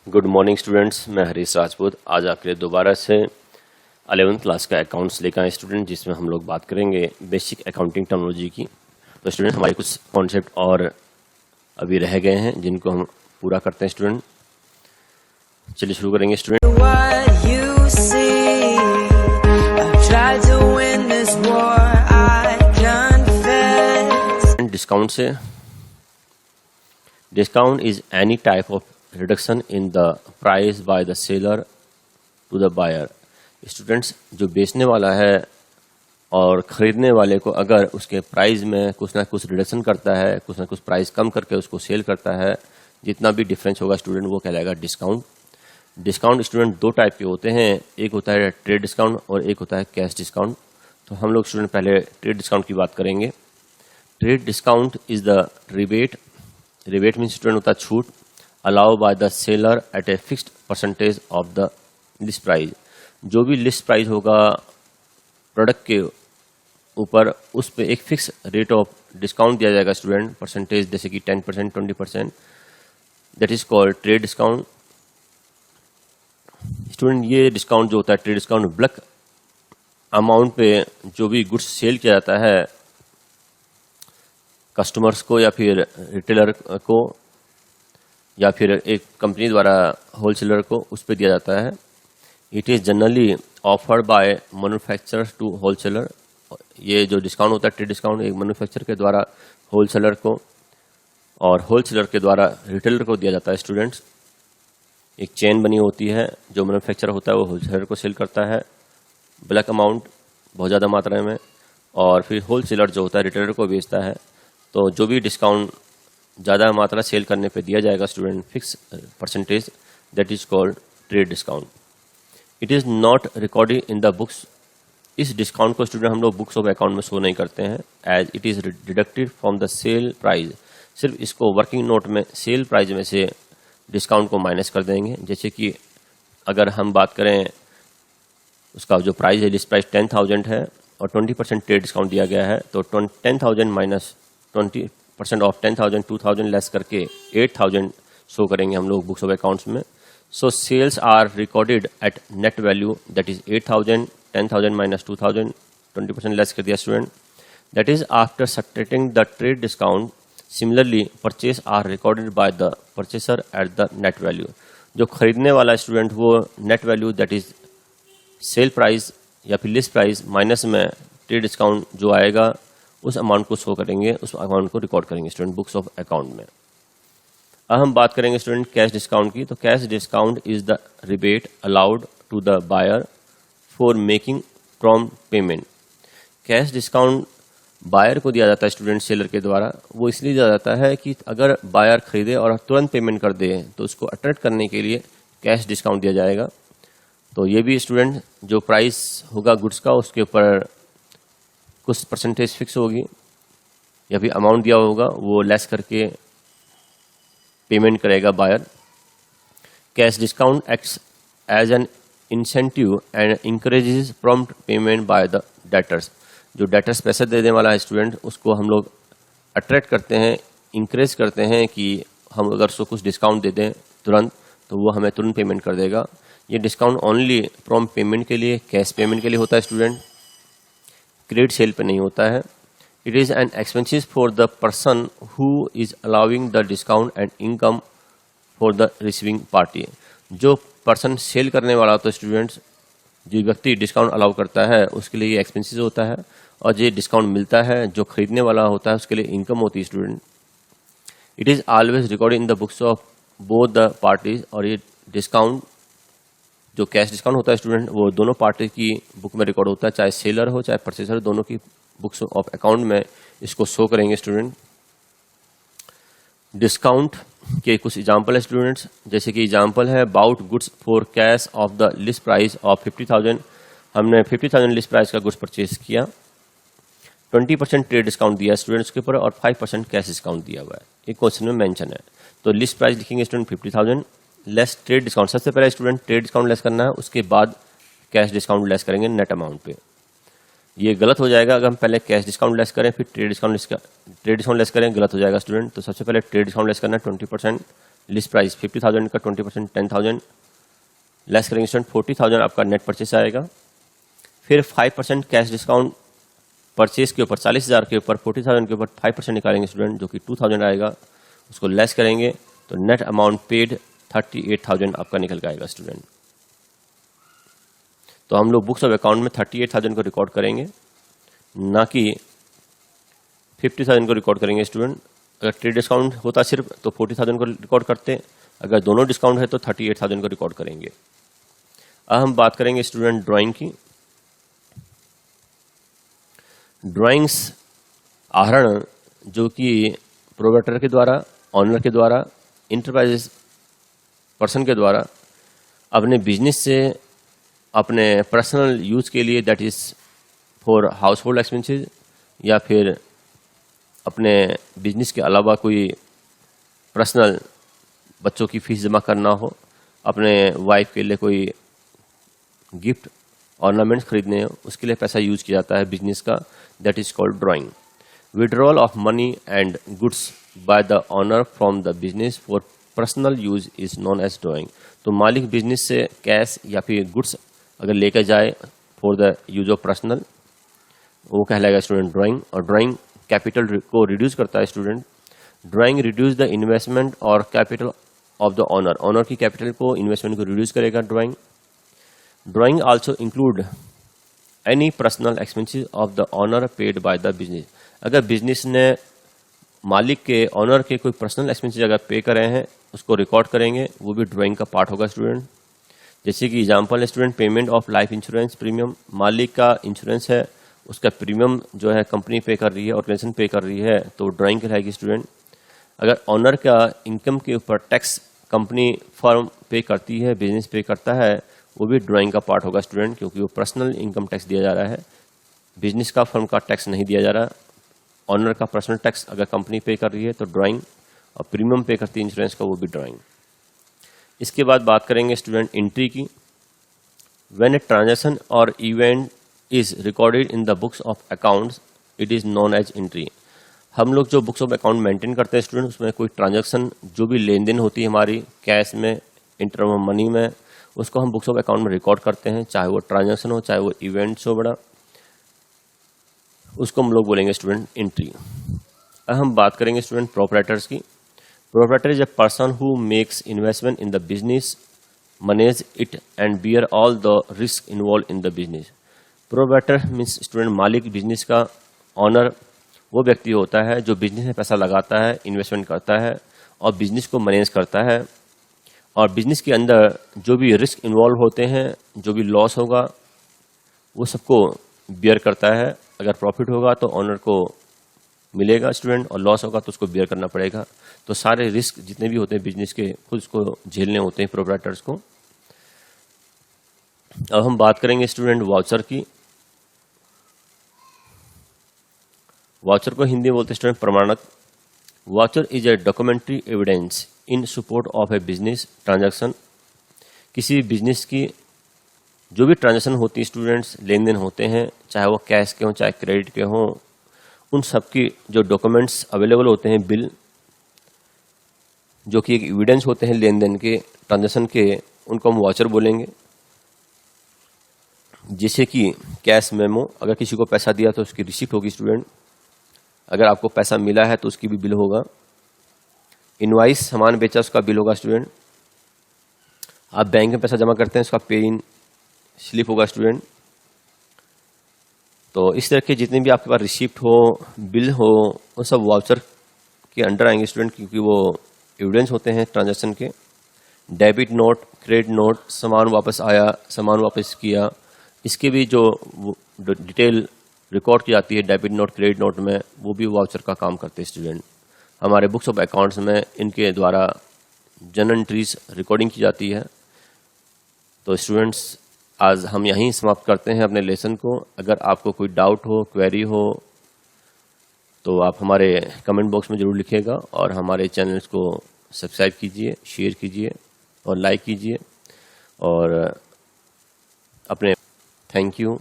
Good morning students, मैं हरीश राजपूत आज आपके लिए दोबारा से 11th क्लास का अकाउंट्स लेकर आए स्टूडेंट, जिसमें हम लोग बात करेंगे बेसिक अकाउंटिंग टर्मिनोलॉजी की। तो स्टूडेंट हमारे कुछ कॉन्सेप्ट और अभी रह गए हैं जिनको हम पूरा करते हैं स्टूडेंट। चलिए शुरू करेंगे स्टूडेंट। डिस्काउंट से, discount is any type of reduction in the price by the seller to the buyer. Students, जो बेचने वाला है और ख़रीदने वाले को अगर उसके प्राइस में कुछ ना कुछ रिडक्शन करता है, कुछ ना कुछ प्राइस कम करके उसको सेल करता है, जितना भी डिफरेंस होगा स्टूडेंट वो कहलाएगा डिस्काउंट। डिस्काउंट स्टूडेंट दो टाइप के होते हैं, एक होता है ट्रेड डिस्काउंट और एक होता है कैश डिस्काउंट। तो हम लोग स्टूडेंट पहले ट्रेड डिस्काउंट की बात करेंगे। Trade discount is the rebate. Rebate means student होता है छूट, allow by the seller at a fixed percentage of the list price. जो भी लिस्ट प्राइस होगा प्रोडक्ट के ऊपर, उस पे एक फिक्स रेट ऑफ डिस्काउंट दिया जाएगा स्टूडेंट, परसेंटेज जैसे कि 10%, 20%, that is called trade discount. Student, ये डिस्काउंट जो होता है ट्रेड डिस्काउंट, बल्क अमाउंट पे जो भी गुड्स सेल किया जाता है कस्टमर्स को या फिर रिटेलर को या फिर एक कंपनी द्वारा होलसेलर को, उस पर दिया जाता है। It is generally offered by manufacturer to wholesaler. ये जो डिस्काउंट होता है ट्रेड डिस्काउंट, एक मैन्युफैक्चरर के द्वारा होलसेलर को और होलसेलर के द्वारा रिटेलर को दिया जाता है। स्टूडेंट्स, एक चेन बनी होती है, जो मैन्युफैक्चरर होता है वो होलसेलर को सेल करता है ब्लैक अमाउंट बहुत ज़्यादा मात्रा में, और फिर होलसेलर जो होता है रिटेलर को बेचता है। तो जो भी डिस्काउंट ज़्यादा मात्रा सेल करने पे दिया जाएगा student fix percentage, that is called trade discount. It is not recorded in the books. इस डिस्काउंट को स्टूडेंट हम लोग बुक्स ऑफ अकाउंट में शो नहीं करते हैं, as it is deducted from the sale price. सिर्फ इसको वर्किंग नोट में सेल प्राइस में से डिस्काउंट को माइनस कर देंगे। जैसे कि अगर हम बात करें, उसका जो प्राइस है, लिस्ट प्राइस 10,000 है और 20% ट्रेड डिस्काउंट दिया गया है, तो 10,000 माइनस 20% ऑफ 10,000, 2,000 लेस करके 8,000 शो करेंगे हम लोग बुक्स ऑफ अकाउंट्स में। So sales are recorded at net value, that is 8,000, 10,000 minus 2,000, 20% less कर दिया student, that is after subtracting the trade discount. Similarly purchase are recorded by the purchaser at the net value. जो खरीदने वाला student वो net value, that is sale price या फिर list price minus में trade discount जो आएगा, उस अमाउंट को शो करेंगे, उस अमाउंट को रिकॉर्ड करेंगे स्टूडेंट बुक्स ऑफ अकाउंट में। अब हम बात करेंगे स्टूडेंट कैश डिस्काउंट की। तो cash discount is the rebate allowed to the buyer for making prompt payment. Cash discount buyer को दिया जाता है स्टूडेंट सेलर के द्वारा। वो इसलिए दिया जाता है कि अगर बायर खरीदे और तुरंत पेमेंट कर दे तो उसको अट्रैक्ट करने के लिए कैश डिस्काउंट दिया जाएगा। तो ये भी स्टूडेंट जो प्राइस होगा गुड्स का, उसके ऊपर कुछ परसेंटेज फिक्स होगी या फिर अमाउंट दिया होगा, वो लेस करके पेमेंट करेगा buyer. Cash discount acts as an incentive and encourages prompt payment by the debtors. जो डेटर्स पैसे देने वाला है स्टूडेंट, उसको हम लोग अट्रैक्ट करते हैं, इंकरेज करते हैं कि हम अगर उसको कुछ डिस्काउंट दे दें तुरंत, तो वो हमें तुरंत पेमेंट कर देगा। ये डिस्काउंट ओनली प्रॉम्प्ट पेमेंट के लिए, कैश पेमेंट के लिए होता है स्टूडेंट, क्रेडिट सेल पे नहीं होता है। It is an expenses for the person who is allowing the discount and income for the receiving party. जो पर्सन सेल करने वाला होता है स्टूडेंट्स, जो व्यक्ति डिस्काउंट अलाउ करता है, उसके लिए ये एक्सपेंसिस होता है, और जो डिस्काउंट मिलता है जो खरीदने वाला होता है उसके लिए इनकम होती है student. It is always recorded in the books of both the parties. और ये डिस्काउंट जो कैश डिस्काउंट होता है स्टूडेंट, वो दोनों पार्टी की बुक में रिकॉर्ड होता है, चाहे सेलर हो चाहे परचेसर, दोनों की बुक्स ऑफ अकाउंट में इसको शो करेंगे स्टूडेंट। डिस्काउंट के कुछ एग्जांपल है स्टूडेंट्स, जैसे कि एग्जांपल है bought goods for cash of the list price of 50,000। हमने 50,000 लिस्ट प्राइस का गुड्स परचेज किया, 20% ट्रेड डिस्काउंट दिया स्टूडेंट्स के ऊपर और 5% कैश डिस्काउंट दिया हुआ है, एक क्वेश्चन में मेंशन है। तो लिस्ट प्राइस लिखेंगे स्टूडेंट 50,000 लेस ट्रेड डिस्काउंट। सबसे पहले स्टूडेंट ट्रेड डिस्काउंट लेस करना है, उसके बाद कैश डिस्काउंट लेस करेंगे नेट अमाउंट पे। ये गलत हो जाएगा अगर हम पहले कैश डिस्काउंट लेस करें फिर ट्रेड डिस्काउंट लेस करें, गलत हो जाएगा स्टूडेंट। तो सबसे पहले ट्रेड डिस्काउंट लेस करना है 20%, लिस्ट प्राइस 50,000 का 20% 10,000 लेस करेंगे स्टूडेंट, 40,000 आपका नेट परचेस आएगा। फिर 5% कैश डिस्काउंट परचेस के ऊपर 40,000 के ऊपर 40,000 के ऊपर 5% निकालेंगे स्टूडेंट, जो कि 2,000 आएगा, उसको लेस करेंगे तो नेट अमाउंट पेड 38,000 आपका निकल के आएगा स्टूडेंट। तो हम लोग बुक्स ऑफ अकाउंट में 38,000 को रिकॉर्ड करेंगे, ना कि 50,000 को रिकॉर्ड करेंगे स्टूडेंट। अगर ट्रेड डिस्काउंट होता सिर्फ तो 40,000 को रिकॉर्ड करते, अगर दोनों डिस्काउंट है तो 38,000 को रिकॉर्ड करेंगे। अब हम बात करेंगे स्टूडेंट ड्राइंग की। ड्राइंग्स आहरण जो कि प्रोप्राइटर के द्वारा, ऑनर के द्वारा, इंटरप्राइज पर्सन के द्वारा अपने बिजनेस से अपने पर्सनल यूज के लिए, that is for house hold expenses, या फिर अपने बिजनेस के अलावा कोई पर्सनल बच्चों की फीस जमा करना हो, अपने वाइफ के लिए कोई गिफ्ट ऑर्नामेंट्स खरीदने हो, उसके लिए पैसा यूज किया जाता है बिजनेस का, that is called drawing. Withdrawal of money and goods by the owner from the business for personal use is known as drawing. तो मालिक बिजनेस से कैश या फिर गुड्स अगर लेकर जाए for the use of personal, वो कहलाएगा स्टूडेंट ड्राइंग। और ड्राइंग कैपिटल को रिड्यूस करता है student. Drawing reduce the investment और capital of the owner, owner की कैपिटल को, इन्वेस्टमेंट को रिड्यूस करेगा drawing. Drawing also include any personal expenses of the owner paid by the business. अगर बिजनेस ने मालिक के, ऑनर के कोई पर्सनल एक्सपेंसेस अगर पे करे हैं, उसको रिकॉर्ड करेंगे, वो भी ड्राइंग का पार्ट होगा स्टूडेंट। जैसे कि एग्जांपल है student, payment of life insurance premium, मालिक का इंश्योरेंस है, उसका प्रीमियम जो है कंपनी पे कर रही है, ऑर्गेनाइजेशन पे कर रही है, तो ड्राइंग कहलाएगी स्टूडेंट। अगर ऑनर का इनकम के ऊपर टैक्स कंपनी फर्म पे करती है, बिजनेस पे करता है, वो भी ड्राइंग का पार्ट होगा स्टूडेंट, क्योंकि वो पर्सनल इनकम टैक्स दिया जा रहा है, बिजनेस का, फर्म का टैक्स नहीं दिया जा रहा। ऑनर का पर्सनल टैक्स अगर कंपनी पे कर रही है तो ड्राइंग, और प्रीमियम पे करती है इंश्योरेंस का, वो भी ड्राइंग। इसके बाद बात करेंगे स्टूडेंट एंट्री की। व्हेन ए ट्रांजैक्शन और event is recorded in the books of accounts it is known as entry. हम लोग जो बुक्स ऑफ अकाउंट मेंटेन करते हैं स्टूडेंट, उसमें कोई ट्रांजैक्शन जो भी लेन देन होती है हमारी कैश में, इन टर्म ऑफ मनी में, उसको हम बुक्स ऑफ अकाउंट में रिकॉर्ड करते हैं, चाहे वो ट्रांजैक्शन हो, चाहे वो इवेंट्स हो बड़ा, उसको हम लोग बोलेंगे स्टूडेंट एंट्री। अब हम बात करेंगे स्टूडेंट प्रोप्राइटर्स की। Proprietor is a person who makes investment in the business, manage it and bear all the risk involve in the business. Proprietor means student मालिक बिजनेस का। ऑनर वो व्यक्ति होता है जो बिजनेस में पैसा लगाता है, इन्वेस्टमेंट करता है और बिजनेस को मैनेज करता है, और बिजनेस के अंदर जो भी रिस्क इन्वॉल्व होते हैं, जो भी लॉस होगा, वो सबको बियर करता है। अगर प्रॉफिट होगा तो ऑनर को मिलेगा स्टूडेंट, और लॉस होगा तो उसको बियर करना पड़ेगा। तो सारे रिस्क जितने भी होते हैं बिजनेस के, खुद उसको झेलने होते हैं प्रोप्राइटर्स को। अब हम बात करेंगे स्टूडेंट वाउचर की। वाउचर को हिंदी में बोलते हैं स्टूडेंट प्रमाणक। Voucher is a documentary evidence in support of A business transaction. किसी बिजनेस की जो भी ट्रांजैक्शन होती है स्टूडेंट्स, लेन देन होते हैं, चाहे वो कैश के हों चाहे क्रेडिट के हों, उन सब की जो डॉक्यूमेंट्स अवेलेबल होते हैं, बिल जो कि एक एविडेंस होते हैं लेन देन के, ट्रांजैक्शन के, उनको हम वाउचर बोलेंगे। जैसे कि कैश मेमो, अगर किसी को पैसा दिया तो उसकी रिसिप्ट होगी स्टूडेंट। अगर आपको पैसा मिला है तो उसकी भी बिल होगा। इनवाइस, सामान बेचा उसका बिल होगा स्टूडेंट। आप बैंक में पैसा जमा करते हैं, उसका पे इन स्लिप होगा स्टूडेंट। तो इस तरह के जितने भी आपके पास रिसिप्ट हो, बिल हो, वो सब वाउचर के अंडर आएंगे स्टूडेंट, क्योंकि वो एविडेंस होते हैं ट्रांजैक्शन के। डेबिट नोट, क्रेडिट नोट, सामान वापस आया, सामान वापस किया, इसके भी जो डिटेल रिकॉर्ड की जाती है डेबिट नोट, क्रेडिट नोट में, वो भी वाउचर का काम करते हैं स्टूडेंट। हमारे बुक्स ऑफ अकाउंट्स में इनके द्वारा जर्नल एंट्रीज रिकॉर्डिंग की जाती है। तो स्टूडेंट्स, आज हम यहीं समाप्त करते हैं अपने लेसन को। अगर आपको कोई डाउट हो, क्वेरी हो, तो आप हमारे कमेंट बॉक्स में ज़रूर लिखिएगा, और हमारे चैनल्स को सब्सक्राइब कीजिए, शेयर कीजिए और लाइक कीजिए, और अपने थैंक यू।